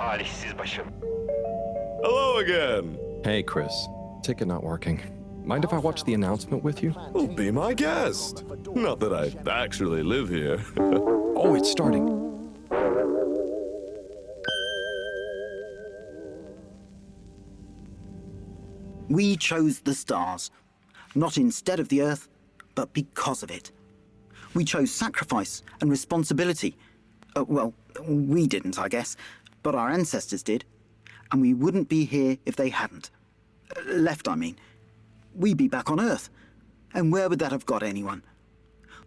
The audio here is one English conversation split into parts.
talihsiz başım. Hello again. Hey, Chris. Ticket not working. Mind if I watch the announcement with you? Well, be my guest. Not that I actually live here. Oh, it's starting. We chose the stars, not instead of the Earth, but because of it. We chose sacrifice and responsibility. Well, we didn't, I guess, but our ancestors did. And we wouldn't be here if they hadn't. Left, I mean. We'd be back on Earth. And where would that have got anyone?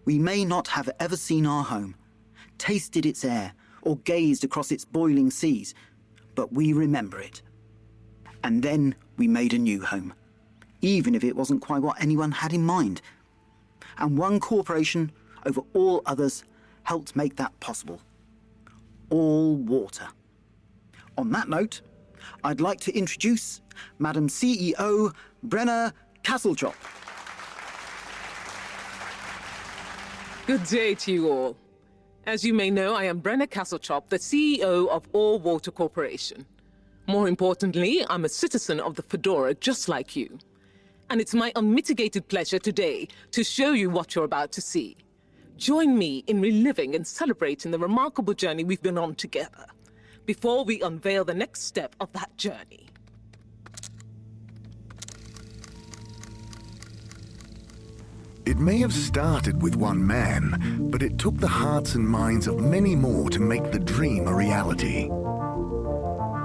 We may not have ever seen our home, tasted its air, or gazed across its boiling seas, but we remember it. And then we made a new home, even if it wasn't quite what anyone had in mind. And one corporation over all others helped make that possible. All water. On that note, I'd like to introduce Madam CEO Brenna Castletop. Good day to you all. As you may know, I am Brenna Castletop, the CEO of All Water Corporation. More importantly, I'm a citizen of the Fedora just like you. And it's my unmitigated pleasure today to show you what you're about to see. Join me in reliving and celebrating the remarkable journey we've been on together, before we unveil the next step of that journey. It may have started with one man, but it took the hearts and minds of many more to make the dream a reality.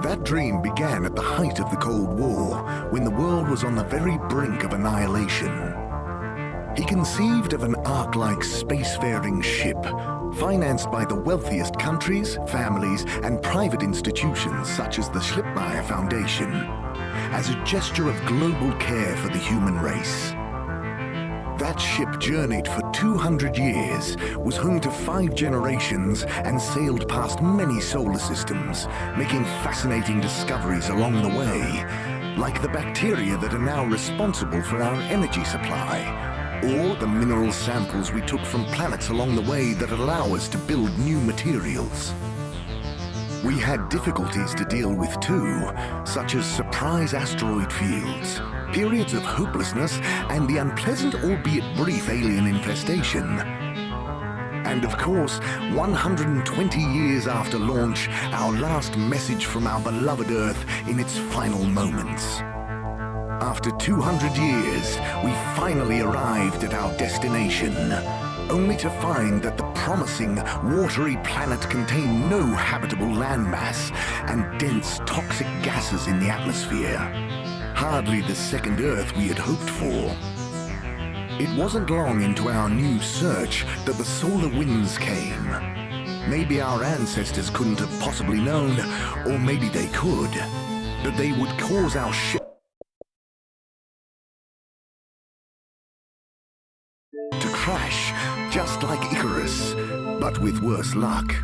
That dream began at the height of the Cold War, when the world was on the very brink of annihilation. He conceived of an Ark-like spacefaring ship, financed by the wealthiest countries, families, and private institutions such as the Schlippmeier Foundation, as a gesture of global care for the human race. That ship journeyed for 200 years, was home to 5 generations, and sailed past many solar systems, making fascinating discoveries along the way, like the bacteria that are now responsible for our energy supply, or the mineral samples we took from planets along the way that allow us to build new materials. We had difficulties to deal with too, such as surprise asteroid fields, periods of hopelessness, and the unpleasant albeit brief alien infestation. And of course, 120 years after launch, our last message from our beloved Earth in its final moments. After 200 years, we finally arrived at our destination, only to find that the promising, watery planet contained no habitable landmass and dense, toxic gases in the atmosphere. Hardly the second Earth we had hoped for. It wasn't long into our new search that the solar winds came. Maybe our ancestors couldn't have possibly known, or maybe they could, that they would cause our ship to crash, just like Icarus, but with worse luck.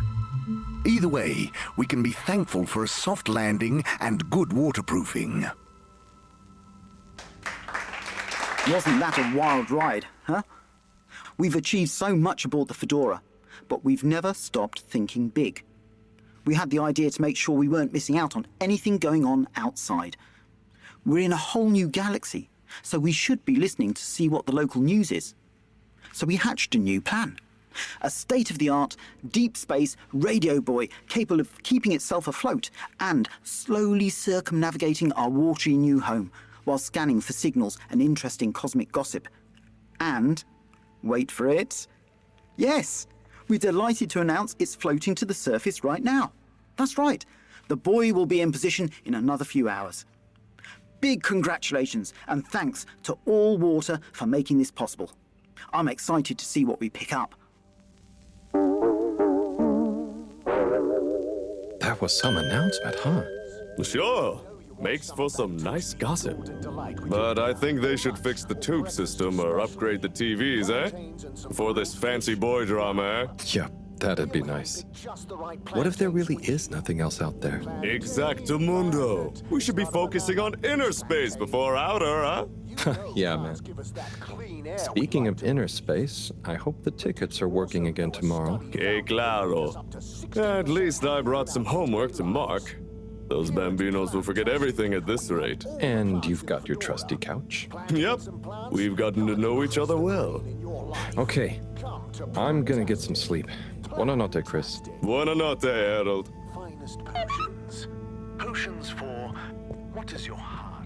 Either way, we can be thankful for a soft landing and good waterproofing. Wasn't that a wild ride, huh? We've achieved so much aboard the Fedora, but we've never stopped thinking big. We had the idea to make sure we weren't missing out on anything going on outside. We're in a whole new galaxy, so we should be listening to see what the local news is. So we hatched a new plan. A state-of-the-art, deep space radio buoy capable of keeping itself afloat and slowly circumnavigating our watery new home, while scanning for signals and interesting cosmic gossip. And, wait for it, yes, we're delighted to announce it's floating to the surface right now. That's right, the buoy will be in position in another few hours. Big congratulations and thanks to All Water for making this possible. I'm excited to see what we pick up. That was some announcement, huh? Sure. Makes for some nice gossip. But I think they should fix the tube system or upgrade the TVs, eh? For this fancy boy drama, eh? Yeah, that'd be nice. What if there really is nothing else out there? Exactamundo. We should be focusing on inner space before outer, huh? Yeah, man. Speaking of inner space, I hope the tickets are working again tomorrow. Que claro. At least I brought some homework to mark. Those bambinos will forget everything at this rate. And you've got your trusty couch. Yep, we've gotten to know each other well. Okay, I'm gonna get some sleep. Buonanotte, Chris. Buonanotte, Harold. Finest potions. Potions for what is your heart?